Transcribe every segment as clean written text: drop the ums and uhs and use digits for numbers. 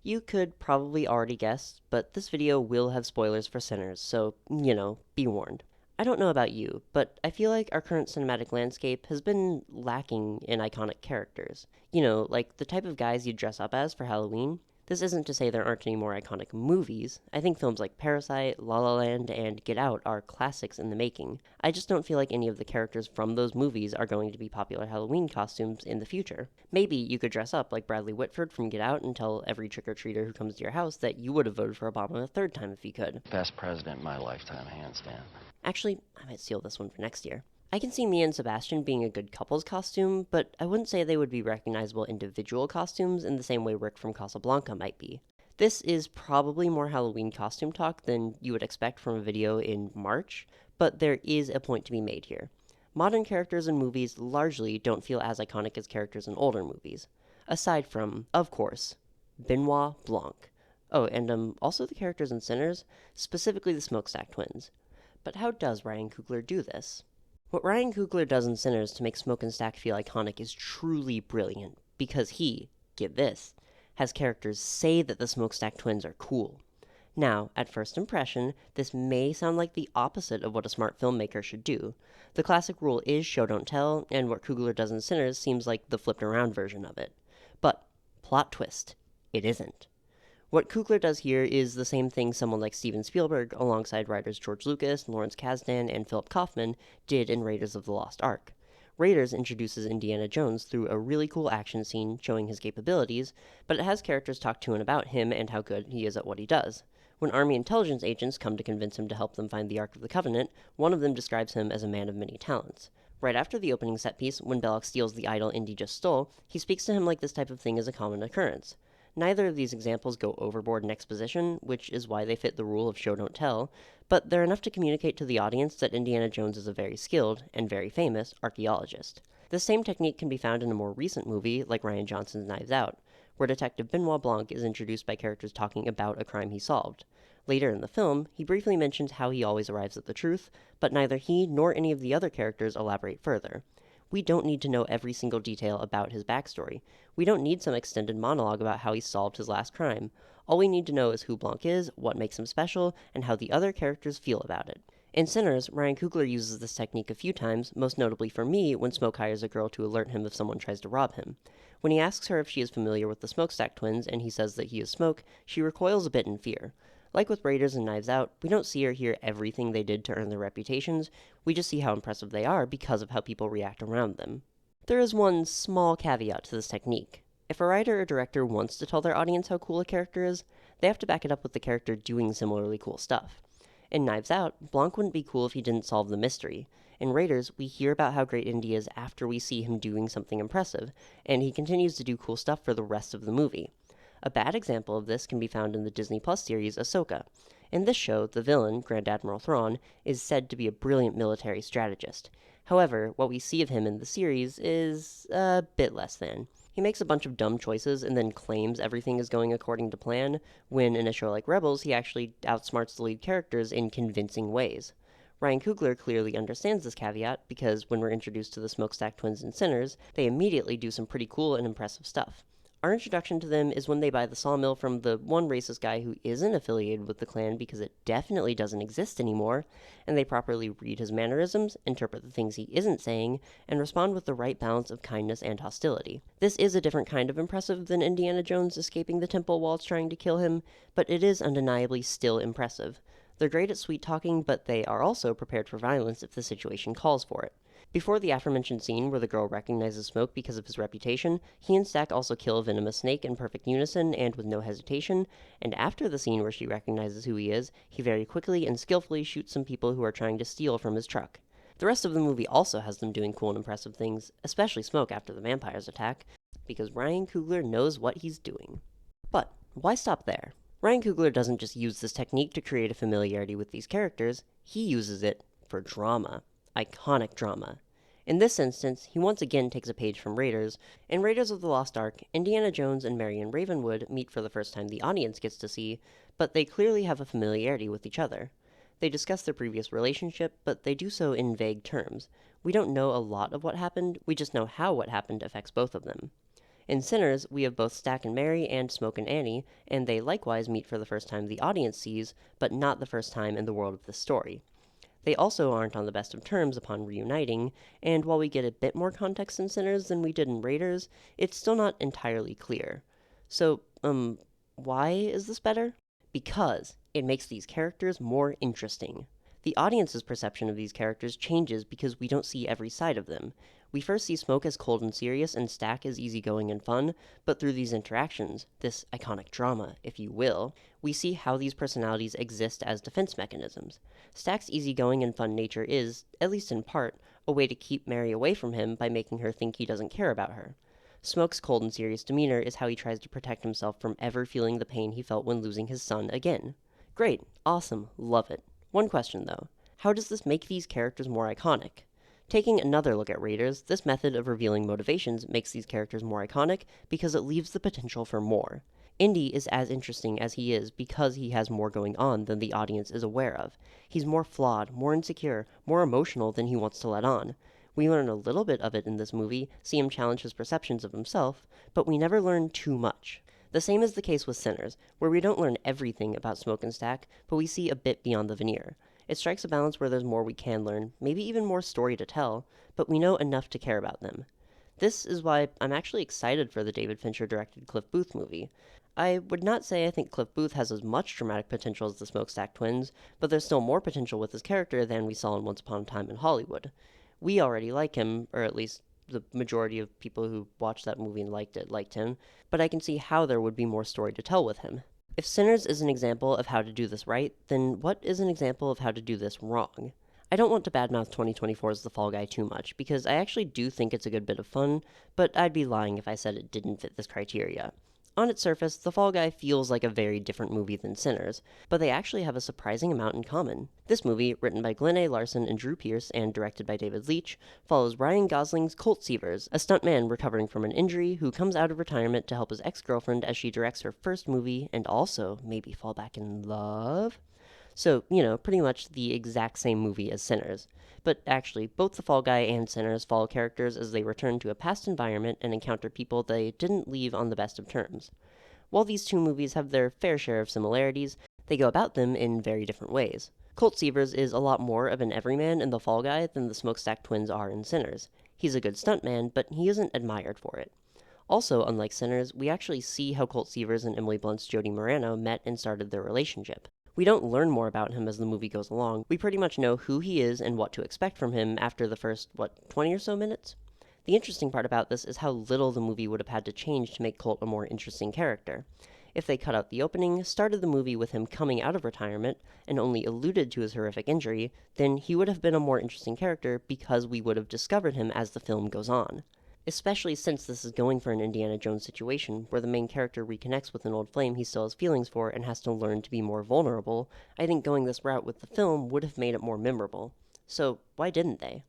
You could probably already guess, but this video will have spoilers for Sinners, so, be warned. I don't know about you, but I feel like our current cinematic landscape has been lacking in iconic characters. Like the type of guys you'd dress up as for Halloween. This isn't to say there aren't any more iconic movies. I think films like Parasite, La La Land, and Get Out are classics in the making. I just don't feel like any of the characters from those movies are going to be popular Halloween costumes in the future. Maybe you could dress up like Bradley Whitford from Get Out and tell every trick-or-treater who comes to your house that you would have voted for Obama a third time if you could. Best president in my lifetime, hands down. Actually, I might steal this one for next year. I can see Mia and Sebastian being a good couple's costume, but I wouldn't say they would be recognizable individual costumes in the same way Rick from Casablanca might be. This is probably more Halloween costume talk than you would expect from a video in March, but there is a point to be made here. Modern characters in movies largely don't feel as iconic as characters in older movies. Aside from, of course, Benoit Blanc. Oh, and also the characters in Sinners, specifically the Smokestack twins. But how does Ryan Coogler do this? What Ryan Coogler does in Sinners to make Smokestack feel iconic is truly brilliant, because he, get this, has characters say that the Smokestack twins are cool. Now, at first impression, this may sound like the opposite of what a smart filmmaker should do. The classic rule is show don't tell, and what Coogler does in Sinners seems like the flipped around version of it. But, plot twist, it isn't. What Coogler does here is the same thing someone like Steven Spielberg, alongside writers George Lucas, Lawrence Kasdan, and Philip Kaufman, did in Raiders of the Lost Ark. Raiders introduces Indiana Jones through a really cool action scene showing his capabilities, but it has characters talk to and about him and how good he is at what he does. When Army intelligence agents come to convince him to help them find the Ark of the Covenant, one of them describes him as a man of many talents. Right after the opening set piece, when Belloc steals the idol Indy just stole, he speaks to him like this type of thing is a common occurrence. Neither of these examples go overboard in exposition, which is why they fit the rule of show don't tell, but they're enough to communicate to the audience that Indiana Jones is a very skilled, and very famous, archaeologist. This same technique can be found in a more recent movie, like Rian Johnson's Knives Out, where Detective Benoit Blanc is introduced by characters talking about a crime he solved. Later in the film, he briefly mentions how he always arrives at the truth, but neither he nor any of the other characters elaborate further. We don't need to know every single detail about his backstory. We don't need some extended monologue about how he solved his last crime. All we need to know is who Blanc is, what makes him special, and how the other characters feel about it. In Sinners, Ryan Coogler uses this technique a few times, most notably for me when Smoke hires a girl to alert him if someone tries to rob him. When he asks her if she is familiar with the Smokestack twins and he says that he is Smoke, she recoils a bit in fear. Like with Raiders and Knives Out, we don't see or hear everything they did to earn their reputations, we just see how impressive they are because of how people react around them. There is one small caveat to this technique. If a writer or director wants to tell their audience how cool a character is, they have to back it up with the character doing similarly cool stuff. In Knives Out, Blanc wouldn't be cool if he didn't solve the mystery. In Raiders, we hear about how great Indy is after we see him doing something impressive, and he continues to do cool stuff for the rest of the movie. A bad example of this can be found in the Disney Plus series Ahsoka. In this show, the villain, Grand Admiral Thrawn, is said to be a brilliant military strategist. However, what we see of him in the series is a bit less than. He makes a bunch of dumb choices and then claims everything is going according to plan, when in a show like Rebels, he actually outsmarts the lead characters in convincing ways. Ryan Coogler clearly understands this caveat because when we're introduced to the Smokestack twins in Sinners, they immediately do some pretty cool and impressive stuff. Our introduction to them is when they buy the sawmill from the one racist guy who isn't affiliated with the Klan because it definitely doesn't exist anymore, and they properly read his mannerisms, interpret the things he isn't saying, and respond with the right balance of kindness and hostility. This is a different kind of impressive than Indiana Jones escaping the temple while it's trying to kill him, but it is undeniably still impressive. They're great at sweet talking, but they are also prepared for violence if the situation calls for it. Before the aforementioned scene where the girl recognizes Smoke because of his reputation, he and Stack also kill a venomous snake in perfect unison and with no hesitation, and after the scene where she recognizes who he is, he very quickly and skillfully shoots some people who are trying to steal from his truck. The rest of the movie also has them doing cool and impressive things, especially Smoke after the vampires attack, because Ryan Coogler knows what he's doing. But why stop there? Ryan Coogler doesn't just use this technique to create a familiarity with these characters, he uses it for drama. Iconic drama. In this instance, he once again takes a page from Raiders. In Raiders of the Lost Ark, Indiana Jones and Marion Ravenwood meet for the first time the audience gets to see, but they clearly have a familiarity with each other. They discuss their previous relationship, but they do so in vague terms. We don't know a lot of what happened, we just know how what happened affects both of them. In Sinners, we have both Stack and Mary and Smoke and Annie, and they likewise meet for the first time the audience sees, but not the first time in the world of the story. They also aren't on the best of terms upon reuniting, and while we get a bit more context in Sinners than we did in Raiders, it's still not entirely clear. So, why is this better? Because it makes these characters more interesting. The audience's perception of these characters changes because we don't see every side of them. We first see Smoke as cold and serious and Stack as easygoing and fun, but through these interactions, this iconic drama, if you will, we see how these personalities exist as defense mechanisms. Stack's easygoing and fun nature is, at least in part, a way to keep Mary away from him by making her think he doesn't care about her. Smoke's cold and serious demeanor is how he tries to protect himself from ever feeling the pain he felt when losing his son again. Great, awesome, love it. One question though, how does this make these characters more iconic? Taking another look at Raiders, this method of revealing motivations makes these characters more iconic because it leaves the potential for more. Indy is as interesting as he is because he has more going on than the audience is aware of. He's more flawed, more insecure, more emotional than he wants to let on. We learn a little bit of it in this movie, see him challenge his perceptions of himself, but we never learn too much. The same is the case with Sinners, where we don't learn everything about Smoke and Stack, but we see a bit beyond the veneer. It strikes a balance where there's more we can learn, maybe even more story to tell, but we know enough to care about them. This is why I'm actually excited for the David Fincher-directed Cliff Booth movie. I would not say I think Cliff Booth has as much dramatic potential as the Smokestack twins, but there's still more potential with his character than we saw in Once Upon a Time in Hollywood. We already like him, or at least the majority of people who watched that movie and liked him, but I can see how there would be more story to tell with him. If Sinners is an example of how to do this right, then what is an example of how to do this wrong? I don't want to badmouth 2024's The Fall Guy too much, because I actually do think it's a good bit of fun, but I'd be lying if I said it didn't fit this criteria. On its surface, The Fall Guy feels like a very different movie than Sinners, but they actually have a surprising amount in common. This movie, written by Glenn A. Larson and Drew Pearce and directed by David Leitch, follows Ryan Gosling's Colt Seavers, a stuntman recovering from an injury who comes out of retirement to help his ex-girlfriend as she directs her first movie and also maybe fall back in love. So, pretty much the exact same movie as Sinners. But actually, both The Fall Guy and Sinners follow characters as they return to a past environment and encounter people they didn't leave on the best of terms. While these two movies have their fair share of similarities, they go about them in very different ways. Colt Seavers is a lot more of an everyman in The Fall Guy than the Smokestack twins are in Sinners. He's a good stuntman, but he isn't admired for it. Also, unlike Sinners, we actually see how Colt Seavers and Emily Blunt's Jody Morano met and started their relationship. We don't learn more about him as the movie goes along. We pretty much know who he is and what to expect from him after the first, 20 or so minutes? The interesting part about this is how little the movie would have had to change to make Colt a more interesting character. If they cut out the opening, started the movie with him coming out of retirement, and only alluded to his horrific injury, then he would have been a more interesting character because we would have discovered him as the film goes on. Especially since this is going for an Indiana Jones situation, where the main character reconnects with an old flame he still has feelings for and has to learn to be more vulnerable, I think going this route with the film would have made it more memorable. So, why didn't they?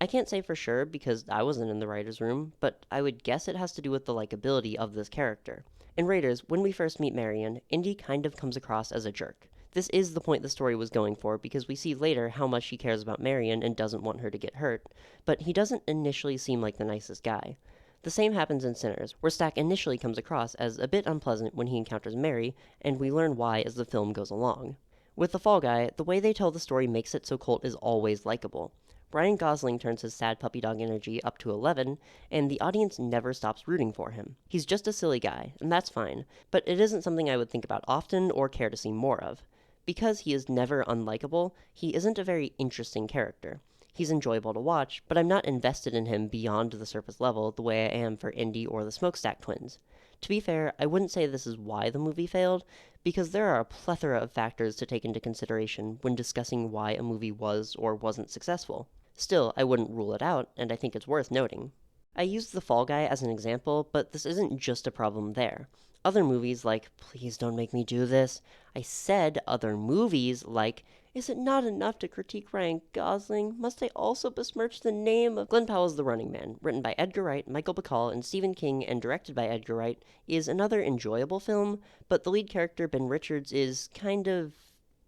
I can't say for sure because I wasn't in the writer's room, but I would guess it has to do with the likability of this character. In Raiders, when we first meet Marion, Indy kind of comes across as a jerk. This is the point the story was going for because we see later how much he cares about Marion and doesn't want her to get hurt, but he doesn't initially seem like the nicest guy. The same happens in Sinners, where Stack initially comes across as a bit unpleasant when he encounters Mary, and we learn why as the film goes along. With The Fall Guy, the way they tell the story makes it so Colt is always likable. Ryan Gosling turns his sad puppy dog energy up to 11, and the audience never stops rooting for him. He's just a silly guy, and that's fine, but it isn't something I would think about often or care to see more of. Because he is never unlikable, he isn't a very interesting character. He's enjoyable to watch, but I'm not invested in him beyond the surface level the way I am for Indy or the Smokestack twins. To be fair, I wouldn't say this is why the movie failed, because there are a plethora of factors to take into consideration when discussing why a movie was or wasn't successful. Still, I wouldn't rule it out, and I think it's worth noting. I used The Fall Guy as an example, but this isn't just a problem there. Other movies like, please don't make me do this. I said other movies like, is it not enough to critique Ryan Gosling? Must I also besmirch the name of Glenn Powell's The Running Man, written by Edgar Wright, Michael Bacall, and Stephen King, and directed by Edgar Wright, is another enjoyable film, but the lead character, Ben Richards, is kind of...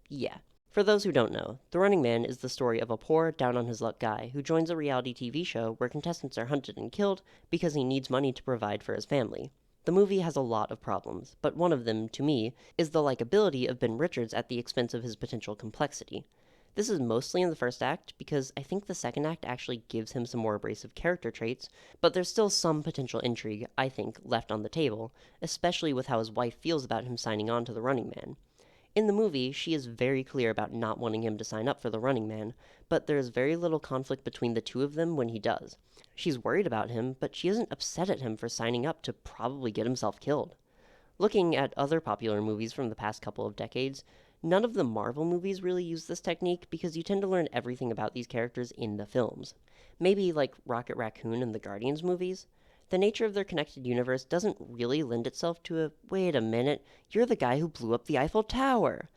yeah. For those who don't know, The Running Man is the story of a poor, down-on-his-luck guy who joins a reality TV show where contestants are hunted and killed because he needs money to provide for his family. The movie has a lot of problems, but one of them, to me, is the likability of Ben Richards at the expense of his potential complexity. This is mostly in the first act, because I think the second act actually gives him some more abrasive character traits, but there's still some potential intrigue, I think, left on the table, especially with how his wife feels about him signing on to the Running Man. In the movie, she is very clear about not wanting him to sign up for the Running Man, but there is very little conflict between the two of them when he does. She's worried about him, but she isn't upset at him for signing up to probably get himself killed. Looking at other popular movies from the past couple of decades, none of the Marvel movies really use this technique because you tend to learn everything about these characters in the films. Maybe like Rocket Raccoon and the Guardians movies. The nature of their connected universe doesn't really lend itself to a, wait a minute, you're the guy who blew up the Eiffel Tower.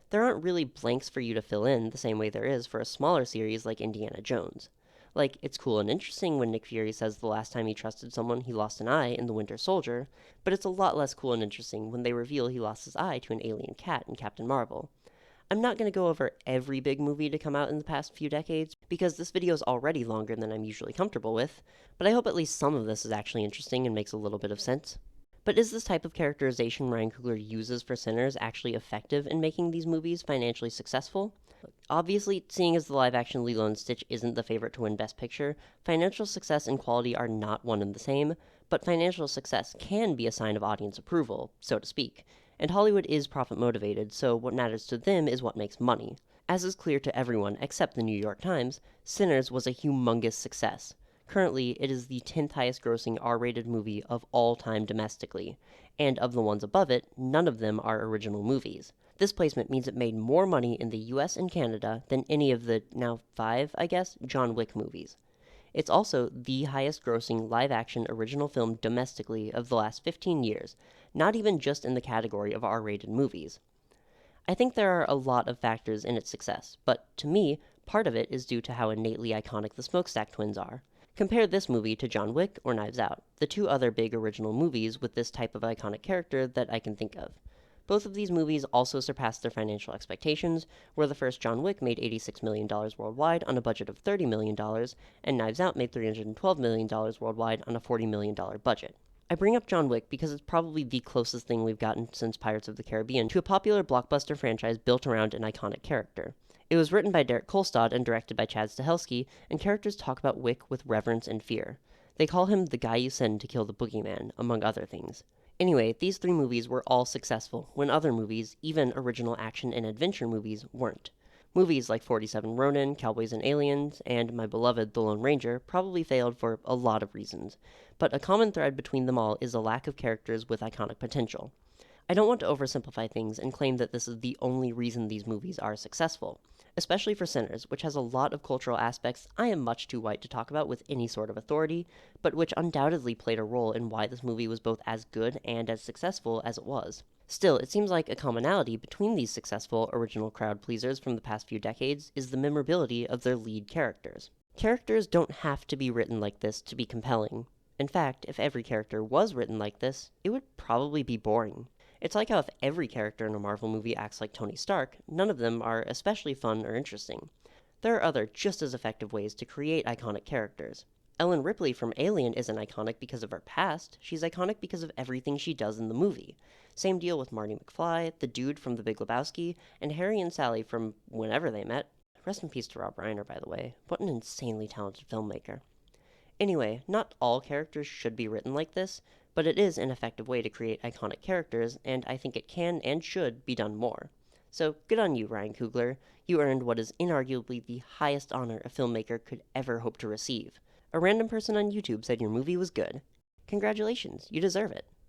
There aren't really blanks for you to fill in the same way there is for a smaller series like Indiana Jones. Like, it's cool and interesting when Nick Fury says the last time he trusted someone he lost an eye in The Winter Soldier, but it's a lot less cool and interesting when they reveal he lost his eye to an alien cat in Captain Marvel. I'm not going to go over every big movie to come out in the past few decades, because this video is already longer than I'm usually comfortable with, but I hope at least some of this is actually interesting and makes a little bit of sense. But is this type of characterization Ryan Coogler uses for Sinners actually effective in making these movies financially successful? Obviously, seeing as the live-action Lilo & Stitch isn't the favorite to win Best Picture, financial success and quality are not one and the same, but financial success can be a sign of audience approval, so to speak. And Hollywood is profit-motivated, so what matters to them is what makes money. As is clear to everyone except the New York Times, Sinners was a humongous success. Currently, it is the 10th highest grossing R-rated movie of all time domestically, and of the ones above it, none of them are original movies. This placement means it made more money in the US and Canada than any of the, now 5, I guess, John Wick movies. It's also the highest grossing live-action original film domestically of the last 15 years, not even just in the category of R-rated movies. I think there are a lot of factors in its success, but to me, part of it is due to how innately iconic the Smokestack twins are. Compare this movie to John Wick or Knives Out, the two other big original movies with this type of iconic character that I can think of. Both of these movies also surpassed their financial expectations, where the first John Wick made $86 million worldwide on a budget of $30 million, and Knives Out made $312 million worldwide on a $40 million budget. I bring up John Wick because it's probably the closest thing we've gotten since Pirates of the Caribbean to a popular blockbuster franchise built around an iconic character. It was written by Derek Kolstad and directed by Chad Stahelski, and characters talk about Wick with reverence and fear. They call him the guy you send to kill the boogeyman, among other things. Anyway, these three movies were all successful, when other movies, even original action and adventure movies, weren't. Movies like 47 Ronin, Cowboys and Aliens, and my beloved The Lone Ranger probably failed for a lot of reasons, but a common thread between them all is a lack of characters with iconic potential. I don't want to oversimplify things and claim that this is the only reason these movies are successful, especially for Sinners, which has a lot of cultural aspects I am much too white to talk about with any sort of authority, but which undoubtedly played a role in why this movie was both as good and as successful as it was. Still, it seems like a commonality between these successful original crowd pleasers from the past few decades is the memorability of their lead characters. Characters don't have to be written like this to be compelling. In fact, if every character was written like this, it would probably be boring. It's like how if every character in a Marvel movie acts like Tony Stark, none of them are especially fun or interesting. There are other just as effective ways to create iconic characters. Ellen Ripley from Alien isn't iconic because of her past, she's iconic because of everything she does in the movie. Same deal with Marty McFly, the dude from The Big Lebowski, and Harry and Sally from whenever they met. Rest in peace to Rob Reiner, by the way. What an insanely talented filmmaker. Anyway, not all characters should be written like this, but it is an effective way to create iconic characters, and I think it can and should be done more. So, good on you, Ryan Coogler. You earned what is inarguably the highest honor a filmmaker could ever hope to receive. A random person on YouTube said your movie was good. Congratulations, you deserve it.